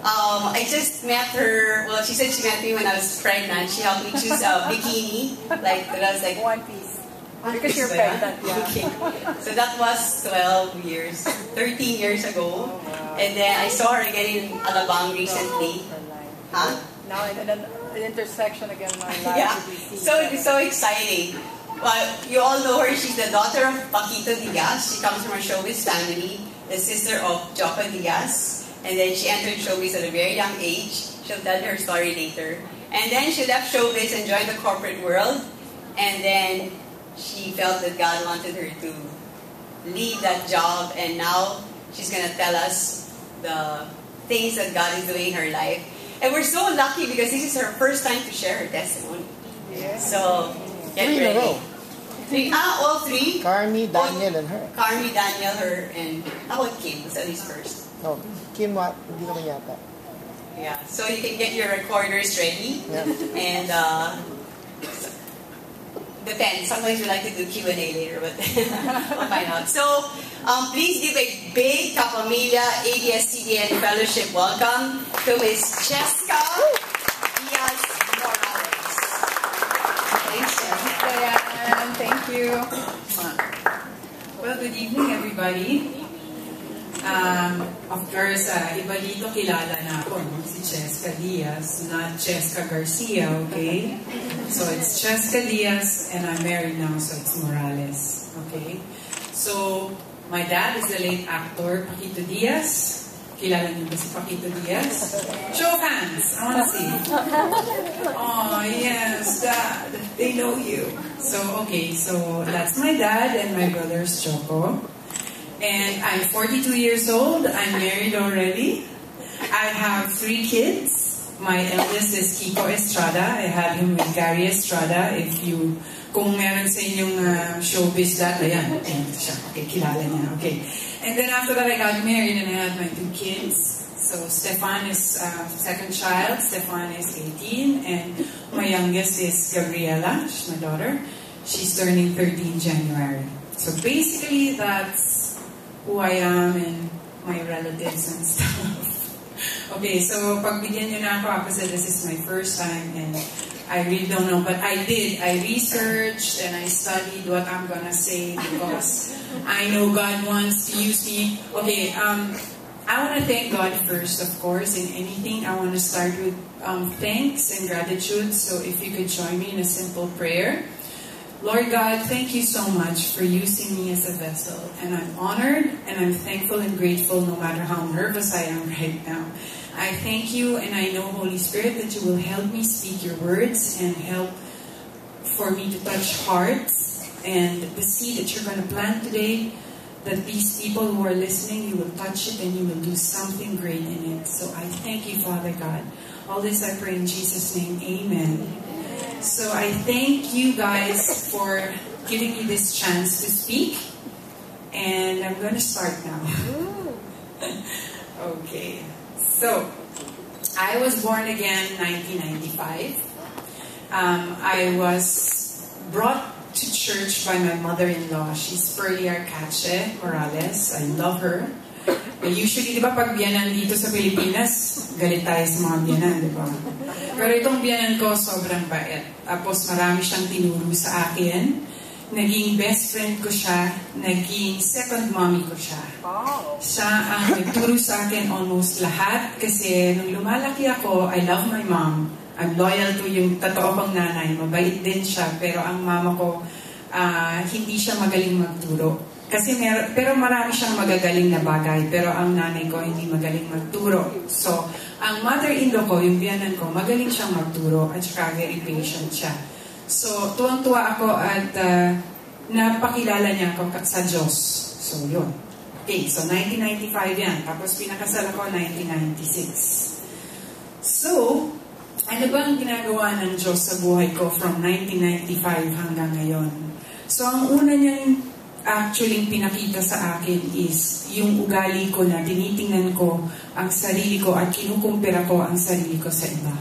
I just met her. Well, she said she met me when I was pregnant. She helped me choose a bikini, like that was like one piece. Because you're pregnant, yeah. Okay. So that was 12 years, 13 years ago. Oh, wow. And then I saw her again in Alabang recently. Huh? Now in an intersection again, my life. Yeah. So exciting. Well, you all know her. She's the daughter of Paquito Diaz. She comes from a showbiz family, the sister of Jocko Diaz. And then she entered showbiz at a very young age. She'll tell her story later. And then she left showbiz and joined the corporate world. And then she felt that God wanted her to leave that job. And now she's going to tell us the things that God is doing in her life. And we're so lucky because this is her first time to share her testimony. Yeah. So, get Three in a ready. row. All three? Carmi, Daniel, and her. Carmi, Daniel, her, and how about Kim? Was at least first. No, Kim, hindi naman yata. Yeah, so you can get your recorders ready. Yeah. And, depends. Sometimes we like to do Q&A later, but we'll find out. So, please give a big Kapamilya ABS-CBN Fellowship welcome to Ms. Cheska Diaz Morales. Thanks, Cheska. Diane, thank you. Well, good evening, everybody. Of course, iba dito kilala na ako, no? Si Cheska Diaz, not Cheska Garcia, okay? So it's Cheska Diaz, and I'm married now, so it's Morales, okay? So, my dad is the late actor, Paquito Diaz. Kilala niyo ba si Paquito Diaz? Show of hands, I wanna see. Oh, yes, Dad, they know you. So, okay, so that's my dad and my brother's Choco. And I'm 42 years old. I'm married already. I have 3 kids. My eldest is Kiko Estrada. I had him with Gary Estrada. Kung meron sa inyong showbiz that, ayan, siya. Okay, kilala niya. Okay. And then after that, I got married and I had my 2 kids. So Stefan is second child. Stefan is 18. And my youngest is Gabriela. She's my daughter. She's turning 13 January. So basically, that's who I am and my relatives and stuff. Okay, so pagbigyan nyo na ako kasi this is my first time and I really don't know, but I researched and I studied what I'm gonna say because I know God wants to use me. Okay, I want to thank God first, of course, in anything. I want to start with thanks and gratitude, so if you could join me in a simple prayer. Lord God, thank you so much for using me as a vessel. And I'm honored and I'm thankful and grateful no matter how nervous I am right now. I thank you and I know, Holy Spirit, that you will help me speak your words and help for me to touch hearts. And the seed that you're going to plant today, that these people who are listening, you will touch it and you will do something great in it. So I thank you, Father God. All this I pray in Jesus' name. Amen. So I thank you guys for giving me this chance to speak. And I'm going to start now. Okay. So, I was born again 1995. I was brought to church by my mother-in-law. She's Pearly Arcache Morales. I love her. Usually, di ba, pag biyanan dito sa Pilipinas, galit tayo sa mga biyanan, di ba? Pero itong biyanan ko, sobrang bait. Tapos marami siyang tinuro sa akin. Naging best friend ko siya. Naging second mommy ko siya. Siya ang nagturo sa akin almost lahat. Kasi nung lumalaki ako, I love my mom. I'm loyal to yung totoo kong nanay. Mabait din siya. Pero ang mama ko, hindi siya magaling magturo. Pero marami siyang magagaling na bagay, pero ang nanay ko hindi magaling magturo. So, ang mother-in-law ko, yung biyanan ko, magaling siyang magturo at saka very patient siya. So, tuwang-tuwa ako at napakilala niya ako sa Diyos. So, yun. Okay, so 1995 yan. Tapos pinakasal ako 1996. So, ano ba ang ginagawa ng Diyos sa buhay ko from 1995 hanggang ngayon? So, ang una niyang actually pinakita sa akin is yung ugali ko na tinitingnan ko ang sarili ko at kinukumpira ko ang sarili ko sa iba.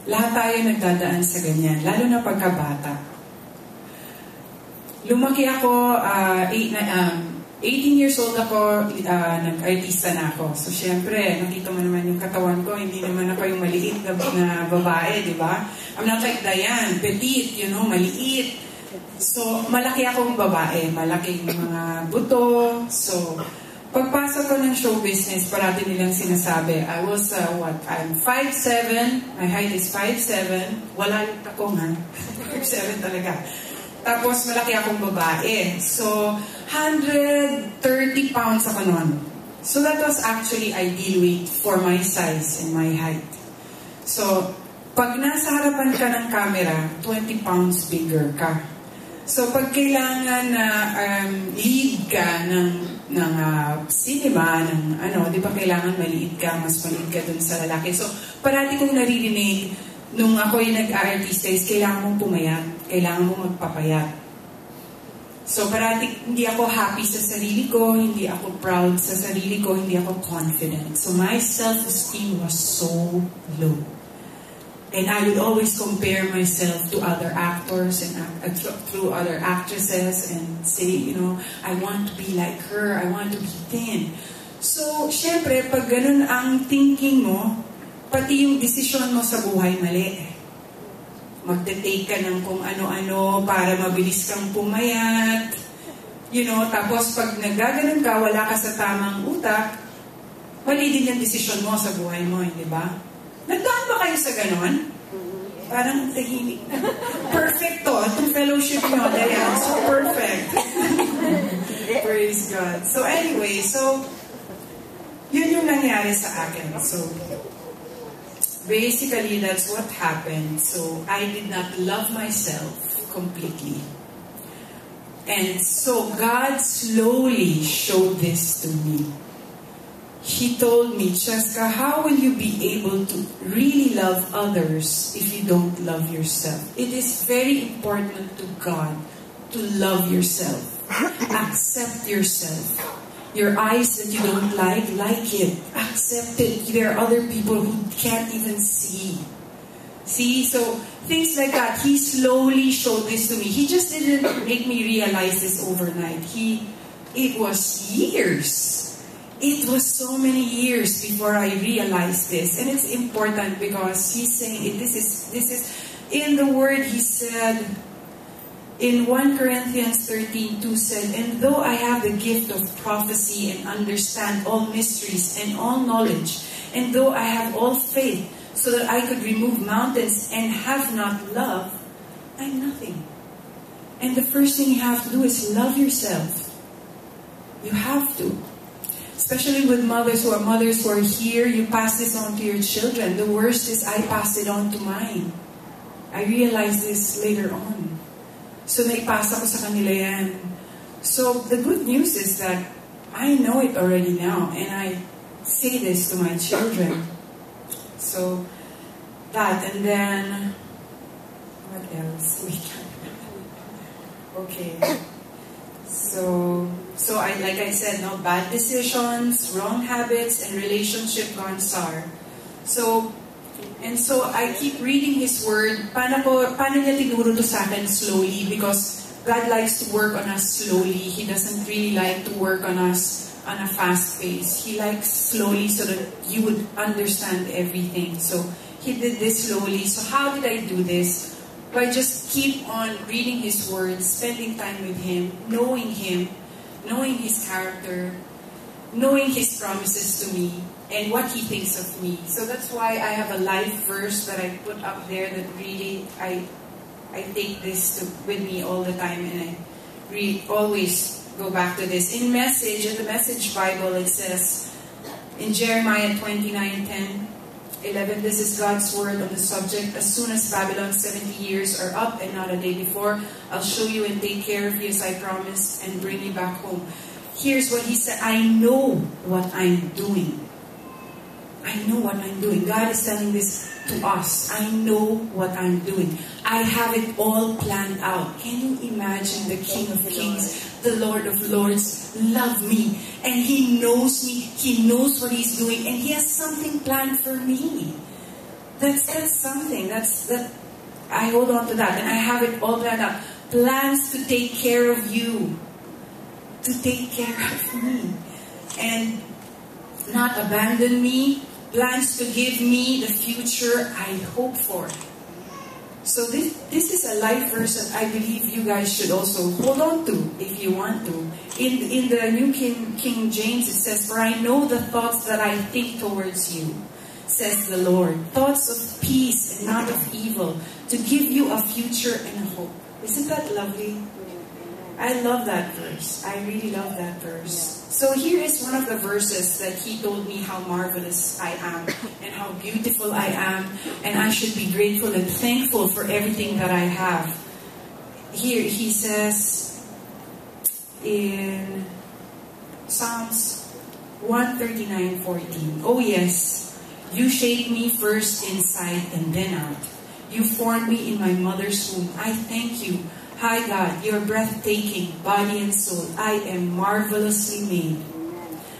Lahat tayo nagdadaan sa ganyan, lalo na pagkabata. Lumaki ako 18 years old ako, nag-artista na ako. So, syempre, nakita mo naman yung katawan ko, hindi naman ako yung maliit na babae, di ba? I'm not like Diane, petite, maliit. So, malaki akong babae, malaking mga buto. So, pagpasok ko ng show business, parati nilang sinasabi, I'm 5'7", my height is 5'7", wala yung takong ha, 5'7" talaga. Tapos malaki akong babae. So, 130 pounds ako noon. So, that was actually ideal weight for my size and my height. So, pag nasa harapan ka ng camera, 20 pounds bigger ka. So, pag kailangan na lead ka ng cinema, di ba kailangan maliit ka, mas maliit ka dun sa lalaki. So, parati kong naririnig, nung ako'y nag-artista is kailangan mong pumayat, kailangan mong magpapayat. So, parati hindi ako happy sa sarili ko, hindi ako proud sa sarili ko, hindi ako confident. So, my self-esteem was so low. And I would always compare myself to other actors and through other actresses and say, I want to be like her, I want to be thin. So, syempre, pag ganun ang thinking mo, pati yung desisyon mo sa buhay mali. Magte-take ka ng kung ano-ano para mabilis kang pumayat. Tapos pag nagaganon ka, wala ka sa tamang utak, mali din yung desisyon mo sa buhay mo, di ba? Nagdaan ba kayo sa ganon? Parang tahimik na. Perfect to. Itong fellowship nyo, Dayan. So perfect. Praise God. So anyway, yun yung nangyari sa akin. So, basically, that's what happened. So, I did not love myself completely. And so, God slowly showed this to me. He told me, Cheska, how will you be able to really love others if you don't love yourself? It is very important to God to love yourself. Accept yourself. Your eyes that you don't like it. Accept it. There are other people who can't even see. See? So, things like that. He slowly showed this to me. He just didn't make me realize this overnight. It was years. It was so many years before I realized this. And it's important because he's saying this is in the word he said in 1 Corinthians 13:2 said, and though I have the gift of prophecy and understand all mysteries and all knowledge, and though I have all faith so that I could remove mountains and have not love, I'm nothing. And the first thing you have to do is love yourself. You have to. Especially with mothers who are here, you pass this on to your children. The worst is I passed it on to mine. I realized this later on. So naipasa ko sa kanila yan. So the good news is that I know it already now, and I say this to my children. So that, and then what else? Okay. So like I said, no bad decisions, wrong habits, and relationship gone sour. So I keep reading His Word. Paano niya tinuro to sa akin slowly? Because God likes to work on us slowly. He doesn't really like to work on us on a fast pace. He likes slowly so that you would understand everything. So He did this slowly. So how did I do this? By just keep on reading His Word, spending time with Him, knowing His character, knowing His promises to me, and what He thinks of me. So that's why I have a life verse that I put up there that really, I take this with me all the time, and I always go back to this. In the Message Bible, it says, in Jeremiah 29:10, 11, this is God's word on the subject. As soon as Babylon's 70 years are up and not a day before, I'll show you and take care of you as I promised and bring you back home. Here's what He said. I know what I'm doing. I know what I'm doing. God is telling this to us. I know what I'm doing. I have it all planned out. Can you imagine the King of Kings, the Lord of Lords, love me, and He knows me. He knows what He's doing, and He has something planned for me. That's something. I hold on to that, and I have it all planned out. Plans to take care of you, to take care of me and not abandon me, plans to give me the future I hope for. So this is a life verse that I believe you guys should also hold on to if you want to. In the New King James, it says, "For I know the thoughts that I think towards you, says the Lord, thoughts of peace and not of evil, to give you a future and a hope." Isn't that lovely? I love that verse. I really love that verse. So here is one of the verses that he told me how marvelous I am and how beautiful I am, and I should be grateful and thankful for everything that I have. Here he says in Psalms 139:14, "Oh yes, you shaped me first inside and then out. You formed me in my mother's womb. I thank you. Hi God, you're breathtaking, body and soul. I am marvelously made.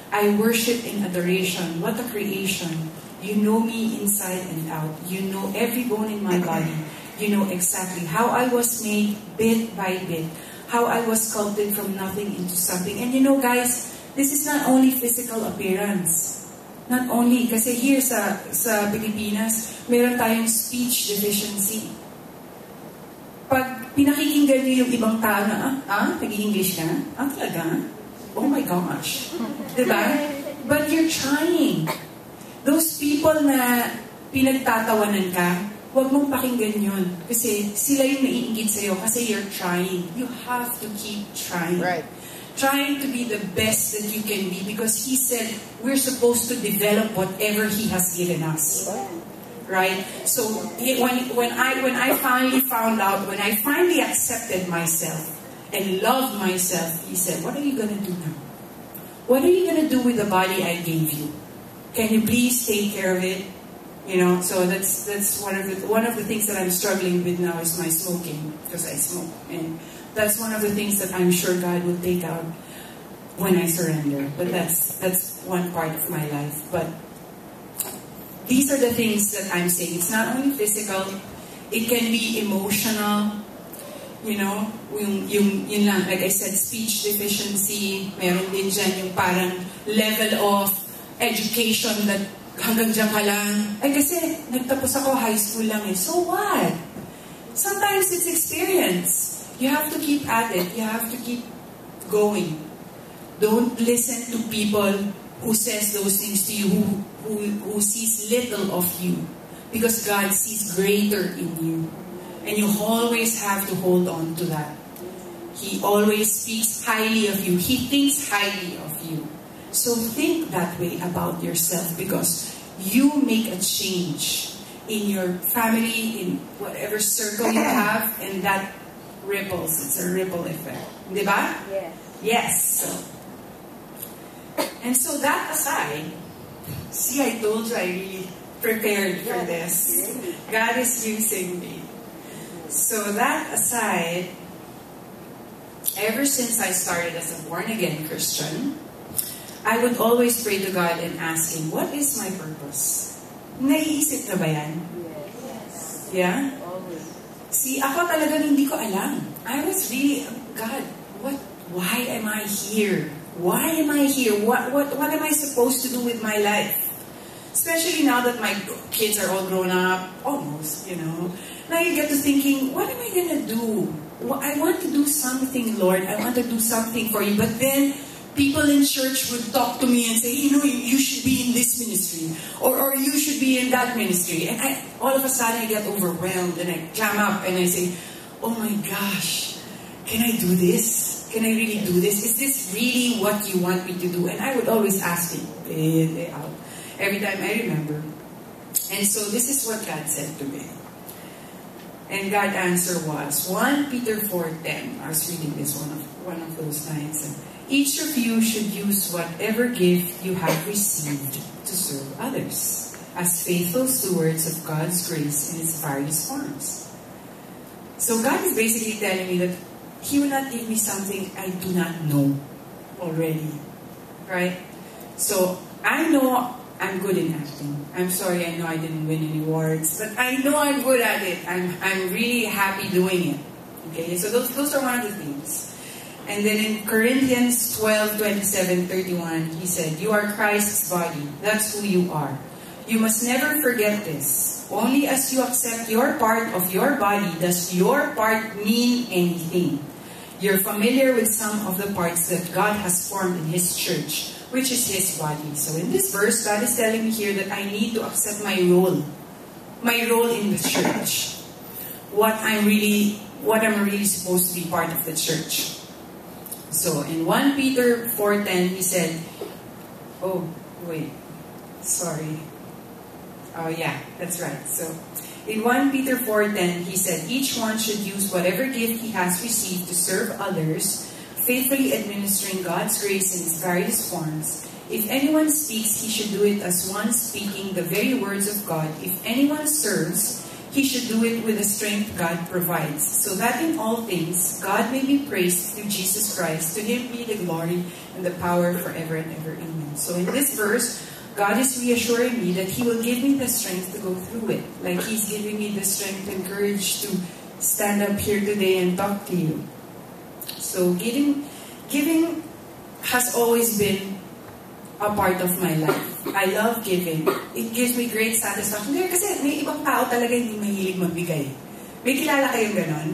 I worship in adoration. What a creation. You know me inside and out. You know every bone in my body. You know exactly how I was made bit by bit. How I was sculpted from nothing into something." And you know guys, this is not only physical appearance. Not only, kasi here sa Pilipinas, meron tayong speech deficiency. Pag pinakikinggan niyo yung ibang tao na, nag-English ka? Talaga? Oh my gosh. Diba? But you're trying. Those people na pinagtatawanan ka, huwag mong pakinggan yun. Kasi sila yung naiingit sa'yo kasi you're trying. You have to keep trying. Right. Trying to be the best that you can be, because he said we're supposed to develop whatever he has given us. Right? So when I finally found out, when I finally accepted myself and loved myself, he said, "What are you gonna do now? What are you gonna do with the body I gave you? Can you please take care of it?" You know, so that's one of the things that I'm struggling with now is my smoking, because I smoke, and that's one of the things that I'm sure God will take out when I surrender. But that's one part of my life. But these are the things that I'm saying. It's not only physical, it can be emotional. You know, yun lang, like I said, speech deficiency, meron din dyan yung parang level of education that hanggang dyan ka lang. Ay kasi, nagtapos ako high school lang eh. So what? Sometimes it's experience. You have to keep at it. You have to keep going. Don't listen to people who says those things to you, who sees little of you, because God sees greater in you, and you always have to hold on to that. He always speaks highly of you. He thinks highly of you. So think that way about yourself, because you make a change in your family, in whatever circle you have, and that ripples. It's a ripple effect. Diba? Yes. Yes. And so that aside, see, I told you I really prepared for this. God is using me. So that aside, ever since I started as a born-again Christian, I would always pray to God and ask Him, what is my purpose? Naiisip na ba yan? Yes. Yeah? Always. See, ako talagang hindi ko alam. I was really, God, why am I here? Why am I here? What am I supposed to do with my life? Especially now that my kids are all grown up, almost, you know. Now you get to thinking, what am I gonna do? I want to do something, Lord. I want to do something for you. But then, people in church would talk to me and say, you know, you should be in this ministry. Or you should be in that ministry. And all of a sudden I get overwhelmed and I clam up and I say, oh my gosh, can I do this? Can I really do this? Is this really what you want me to do? And I would always ask Him day in, day out, every time I remember. And so this is what God said to me. And God's answer was 1 Peter 4:10. I was reading this one of those nights. Each of you should use whatever gift you have received to serve others as faithful stewards of God's grace in its various forms. So God is basically telling me that He will not give me something I do not know already. Right? So I know I'm good in acting. I'm sorry, I know I didn't win any awards, but I know I'm good at it. I'm really happy doing it. Okay, so those are one of the things. And then in Corinthians 12:27-31, he said, "You are Christ's body. That's who you are. You must never forget this. Only as you accept your part of your body does your part mean anything. You're familiar with some of the parts that God has formed in His church, which is His body." So in this verse, God is telling me here that I need to accept my role in the church. What I'm really supposed to be part of the church. So in 1 Peter 4:10, he said, oh, wait, sorry. Oh yeah, that's right. So in 1 Peter 4:10, he said, "Each one should use whatever gift he has received to serve others, faithfully administering God's grace in its various forms. If anyone speaks, he should do it as one speaking the very words of God. If anyone serves, he should do it with the strength God provides, so that in all things God may be praised through Jesus Christ. To Him be the glory and the power forever and ever. Amen." So in this verse, God is reassuring me that He will give me the strength to go through it. Like He's giving me the strength and courage to stand up here today and talk to you. So giving has always been a part of my life. I love giving. It gives me great satisfaction. Kasi may ibang tao talaga hindi mahilig magbigay. May kilala kayong ganon?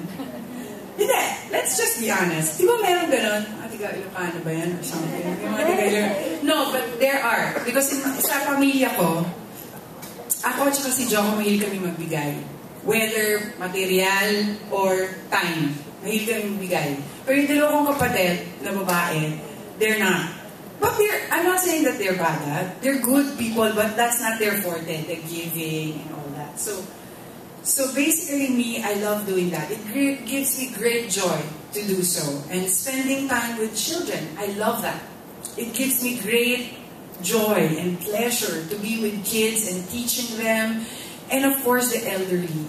Hindi. Let's just be honest. Di ba meron ganon? Tiga Ilocano ba yan? Or something? Yung mga tiga Ilocano. No, but there are. Because sa pamilya ko, ako at si Joko mahilig kami magbigay. Whether material or time. Mahilig kami magbigay. Pero yung dalawang kapatid na babae, they're not. But I'm not saying that they're bad. They're good people, but that's not their forte, the giving and all that. So basically me, I love doing that. It gives me great joy to do so. And spending time with children, I love that. It gives me great joy and pleasure to be with kids and teaching them. And of course, the elderly.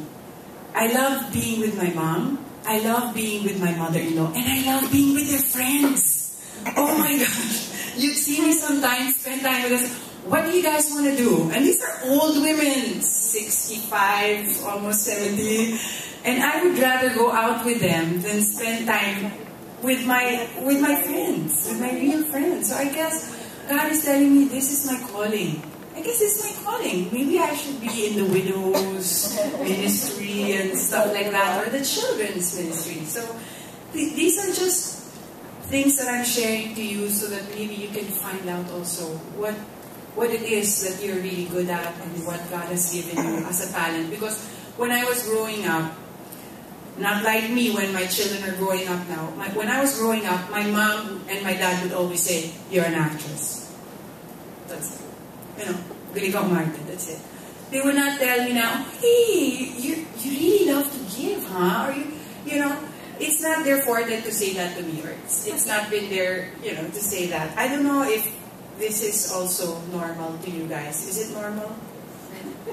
I love being with my mom. I love being with my mother-in-law. And I love being with their friends. Oh my gosh. You'd see me sometimes spend time with us. What do you guys want to do? And these are old women, 65, almost 70. And I would rather go out with them than spend time with my friends, with my real friends. So I guess God is telling me this is my calling. I guess it's my calling. Maybe I should be in the widows ministry and stuff like that, or the children's ministry. So these are just things that I'm sharing to you so that maybe you can find out also what it is that you're really good at and what God has given you as a talent. Because when I was growing up, not like me when my children are growing up now, when I was growing up, my mom and my dad would always say, "You're an actress." That's it. Galing kang umarte, that's it. They would not tell me now, "Hey, you really love to give, huh?" Or it's not their forte to say that to me, or it's not been their, to say that. I don't know if this is also normal to you guys. Is it normal?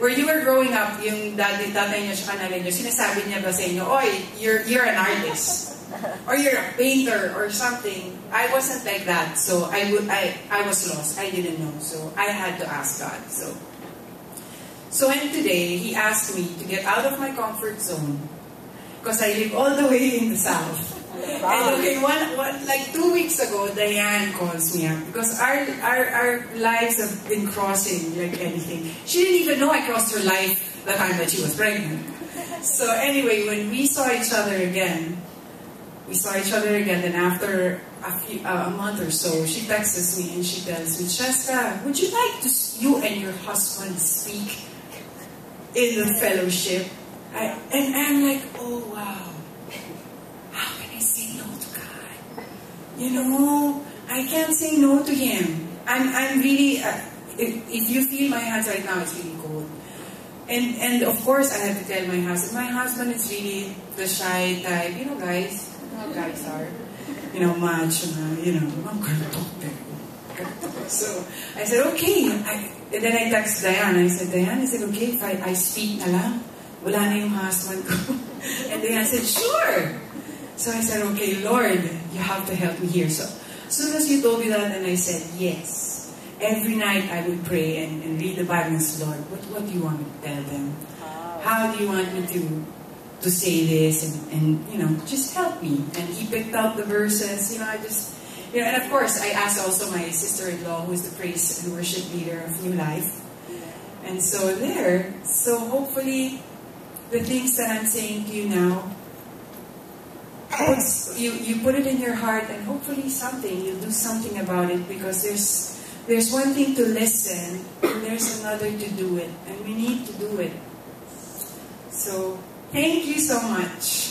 Where you were growing up, yung tatay niyo sa nanay niyo, sinasabi niya ba sa inyo, "Oy, you're an artist," or "You're a painter," or something? I wasn't like that, so I was lost. I didn't know, so I had to ask God. So and today He asked me to get out of my comfort zone. Because I live all the way in the south. And okay, like 2 weeks ago, Diane calls me up because our lives have been crossing like anything. She didn't even know I crossed her life the time that she was pregnant. So anyway, when we saw each other again, then after a month or so, she texts me and she tells me, "Cheska, would you like you and your husband speak in the fellowship?" And I'm like, oh wow, how can I say no to God? I can't say no to Him. I'm really, if you feel my hands right now, it's really cold. And of course, I have to tell my husband. My husband is really the shy type. Guys, how guys are. Macho na, I'm gonna talk to you. So I said, okay. And then I text Diane. I said, "Diane, is it okay if I speak na lang? Wala na yung husband ko." And then I said, "Sure." So I said, "Okay, Lord, you have to help me here." So as soon as you told me that, and I said, yes. Every night I would pray and read the Bible and say, "Lord, what do you want me to tell them? How do you want me to to say this and just help me. And he picked out the verses, and of course, I asked also my sister-in-law, who is the praise and worship leader of New Life. And so hopefully, the things that I'm saying to you now, you put it in your heart, and hopefully you'll do something about it, because there's one thing to listen, and there's another to do it, and we need to do it. So, thank you so much.